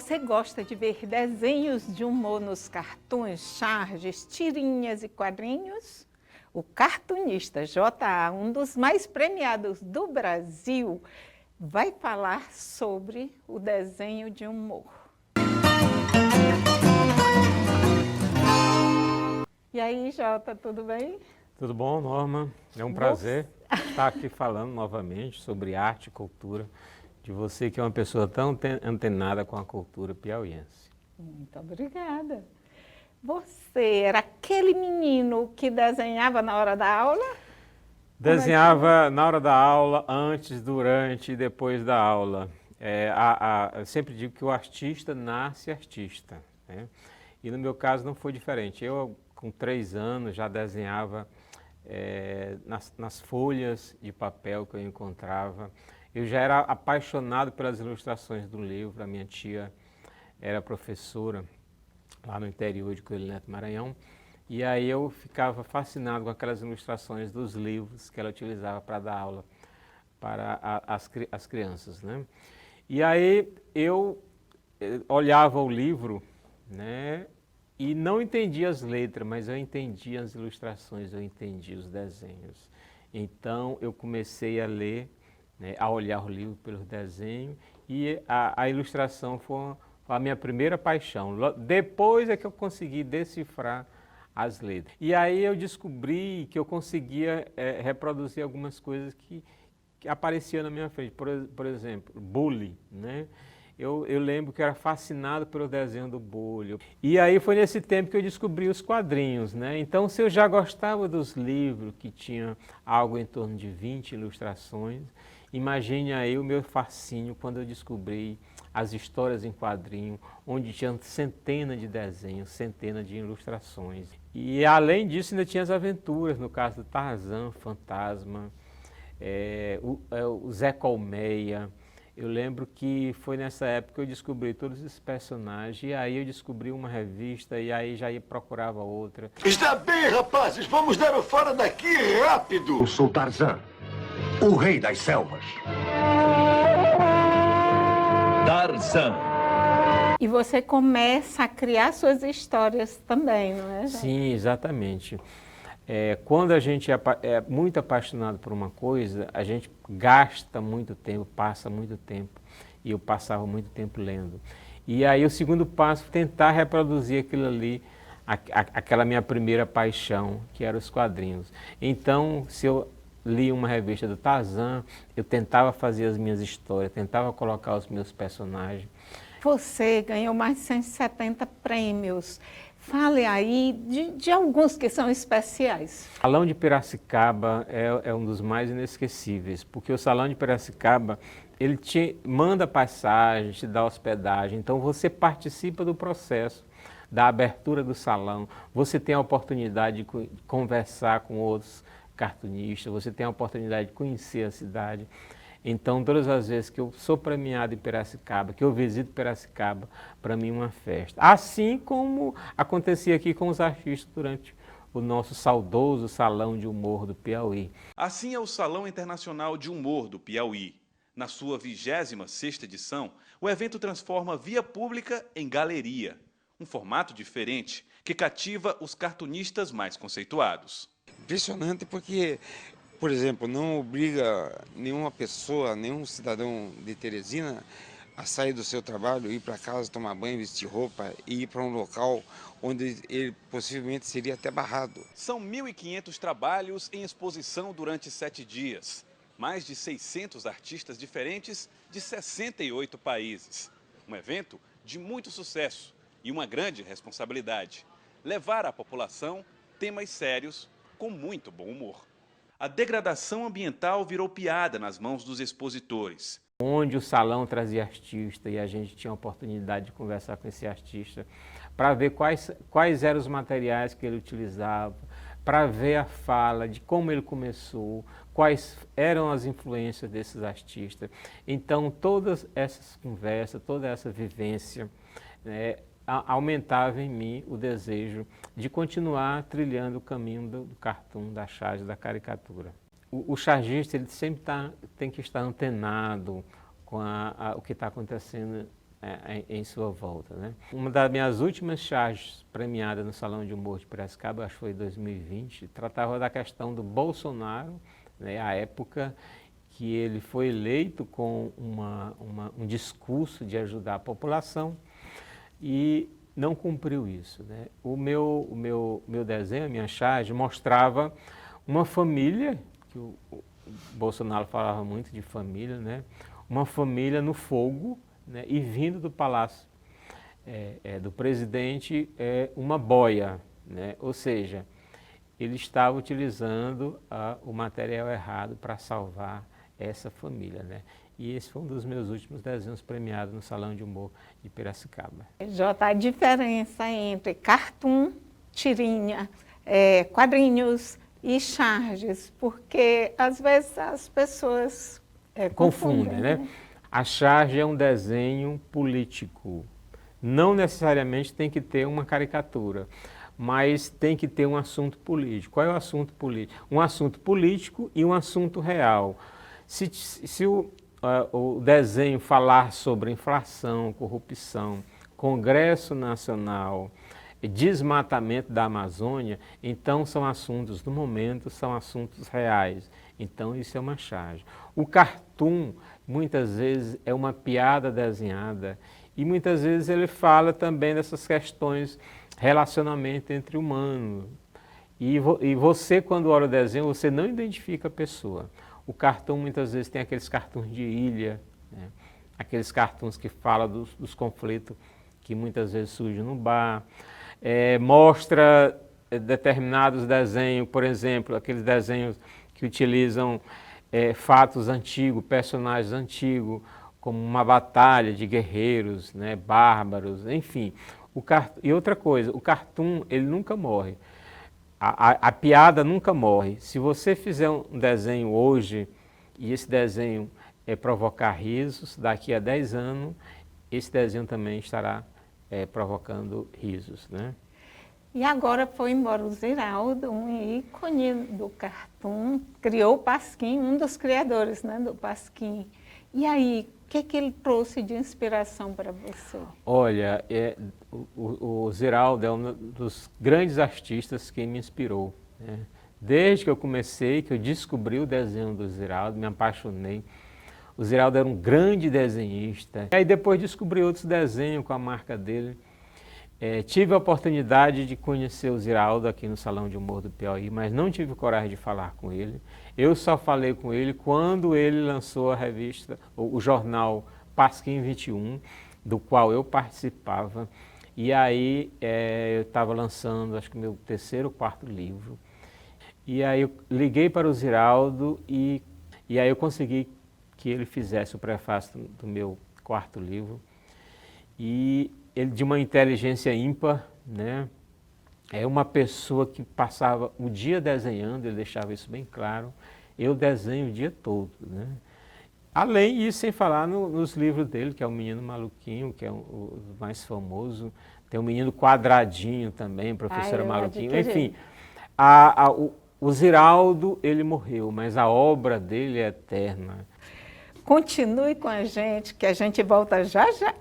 Você gosta de ver desenhos de humor nos cartoons, charges, tirinhas e quadrinhos? O cartunista J.A., um dos mais premiados do Brasil, vai falar sobre o desenho de humor. E aí, Jota, tudo bem? Tudo bom, Norma? É um prazer estar aqui falando novamente sobre arte e cultura, de você que é uma pessoa tão antenada com a cultura piauiense. Muito obrigada. Você era aquele menino que desenhava na hora da aula? Desenhava na hora da aula, antes, durante e depois da aula. Eu sempre digo que o artista nasce artista, né? E no meu caso não foi diferente. Eu, com 3 anos, já desenhava nas folhas de papel que eu encontrava. Eu já era apaixonado pelas ilustrações do livro. A minha tia era professora lá no interior de Coelho Neto, Maranhão. E aí eu ficava fascinado com aquelas ilustrações dos livros que ela utilizava para dar aula para as crianças, né? E aí eu olhava o livro, né, e não entendia as letras, mas eu entendia as ilustrações, eu entendia os desenhos. Então eu comecei a ler, né, a olhar o livro pelos desenhos, e a ilustração foi a minha primeira paixão. Depois é que eu consegui decifrar as letras. E aí eu descobri que eu conseguia reproduzir algumas coisas que apareciam na minha frente. Por exemplo, bully, né? Eu lembro que eu era fascinado pelo desenho do bully. E aí foi nesse tempo que eu descobri os quadrinhos, né? Então, se eu já gostava dos livros, que tinha algo em torno de 20 ilustrações, imagine aí o meu fascínio quando eu descobri as histórias em quadrinho, onde tinha centenas de desenhos, centenas de ilustrações. E além disso ainda tinha as aventuras, no caso do Tarzan, Fantasma, o Zé Colmeia. Eu lembro que foi nessa época que eu descobri todos esses personagens, e aí eu descobri uma revista, e aí já procurava outra. Está bem, rapazes, vamos dar o fora daqui rápido! Eu sou Tarzan, o rei das selvas. Tarzan. E você começa a criar suas histórias também, não é, Jota? Sim, exatamente. Quando a gente é muito apaixonado por uma coisa, a gente gasta muito tempo, passa muito tempo. E eu passava muito tempo lendo. E aí o segundo passo, tentar reproduzir aquilo ali, aquela minha primeira paixão, que eram os quadrinhos. Então, se eu li uma revista do Tarzan, eu tentava fazer as minhas histórias, tentava colocar os meus personagens. Você ganhou mais de 170 prêmios. Fale aí de alguns que são especiais. O Salão de Piracicaba é um dos mais inesquecíveis, porque o Salão de Piracicaba, ele te manda passagem, te dá hospedagem, então você participa do processo da abertura do salão, você tem a oportunidade de conversar com outros cartunistas, você tem a oportunidade de conhecer a cidade. Então, todas as vezes que eu sou premiado em Piracicaba, que eu visito Piracicaba, para mim é uma festa. Assim como acontecia aqui com os artistas durante o nosso saudoso Salão de Humor do Piauí. Assim é o Salão Internacional de Humor do Piauí. Na sua 26ª edição, o evento transforma via pública em galeria, um formato diferente que cativa os cartunistas mais conceituados. Impressionante porque, por exemplo, não obriga nenhuma pessoa, nenhum cidadão de Teresina a sair do seu trabalho, ir para casa, tomar banho, vestir roupa e ir para um local onde ele possivelmente seria até barrado. São 1.500 trabalhos em exposição durante 7 dias. Mais de 600 artistas diferentes de 68 países. Um evento de muito sucesso e uma grande responsabilidade. Levar à população temas sérios com muito bom humor. A degradação ambiental virou piada nas mãos dos expositores. Onde o salão trazia artista e a gente tinha a oportunidade de conversar com esse artista para ver quais eram os materiais que ele utilizava, para ver a fala de como ele começou, quais eram as influências desses artistas. Então, todas essas conversas, toda essa vivência, né, aumentava em mim o desejo de continuar trilhando o caminho do cartoon, da charge, da caricatura. O chargista ele sempre tem que estar antenado com o que está acontecendo em sua volta, né? Uma das minhas últimas charges premiadas no Salão de Humor de Piracicaba, acho que foi em 2020, tratava da questão do Bolsonaro, né, à época que ele foi eleito com um discurso de ajudar a população e não cumpriu isso, né? O meu desenho, a minha charge, mostrava uma família, que o Bolsonaro falava muito de família, né? Uma família no fogo, né? E vindo do palácio do presidente uma boia, né? Ou seja, ele estava utilizando o material errado para salvar essa família, né? E esse foi um dos meus últimos desenhos premiados no Salão de Humor de Piracicaba. Jota, a diferença entre cartoon, tirinha, quadrinhos e charges, porque às vezes as pessoas Confundem, né? A charge é um desenho político. Não necessariamente tem que ter uma caricatura, mas tem que ter um assunto político. Qual é o assunto político? Um assunto político e um assunto real. Se o desenho falar sobre inflação, corrupção, Congresso Nacional, desmatamento da Amazônia, então são assuntos do momento, são assuntos reais. Então isso é uma charge. O cartoon, muitas vezes, é uma piada desenhada e muitas vezes ele fala também dessas questões relacionamento entre humanos. E você, quando olha o desenho, você não identifica a pessoa. O cartoon muitas vezes tem aqueles cartoons de ilha, né? Aqueles cartoons que falam dos conflitos que muitas vezes surgem no bar. Mostra determinados desenhos, por exemplo, aqueles desenhos que utilizam fatos antigos, personagens antigos, como uma batalha de guerreiros, né, bárbaros, enfim. E outra coisa, o cartoon ele nunca morre. A piada nunca morre. Se você fizer um desenho hoje e esse desenho provocar risos, daqui a 10 anos, esse desenho também estará provocando risos, né? E agora foi embora o Ziraldo, um ícone do cartoon, criou o Pasquim, um dos criadores, né, do Pasquim. E aí, o que ele trouxe de inspiração para você? Olha, o Ziraldo é um dos grandes artistas que me inspirou, né? Desde que eu comecei, que eu descobri o desenho do Ziraldo, me apaixonei. O Ziraldo era um grande desenhista. Aí depois descobri outros desenhos com a marca dele. Tive a oportunidade de conhecer o Ziraldo aqui no Salão de Humor do Piauí, mas não tive coragem de falar com ele. Eu só falei com ele quando ele lançou a revista, o jornal Pasquim 21, do qual eu participava. E aí eu estava lançando, acho que meu terceiro ou quarto livro. E aí eu liguei para o Ziraldo e aí eu consegui que ele fizesse o prefácio do meu quarto livro. E ele, de uma inteligência ímpar, né? É uma pessoa que passava o dia desenhando, ele deixava isso bem claro. Eu desenho o dia todo, né? Além disso, sem falar nos livros dele, que é o Menino Maluquinho, que é o mais famoso. Tem o Menino Quadradinho também, Professora Maluquinho. Enfim, o Ziraldo, ele morreu, mas a obra dele é eterna. Continue com a gente, que a gente volta já já.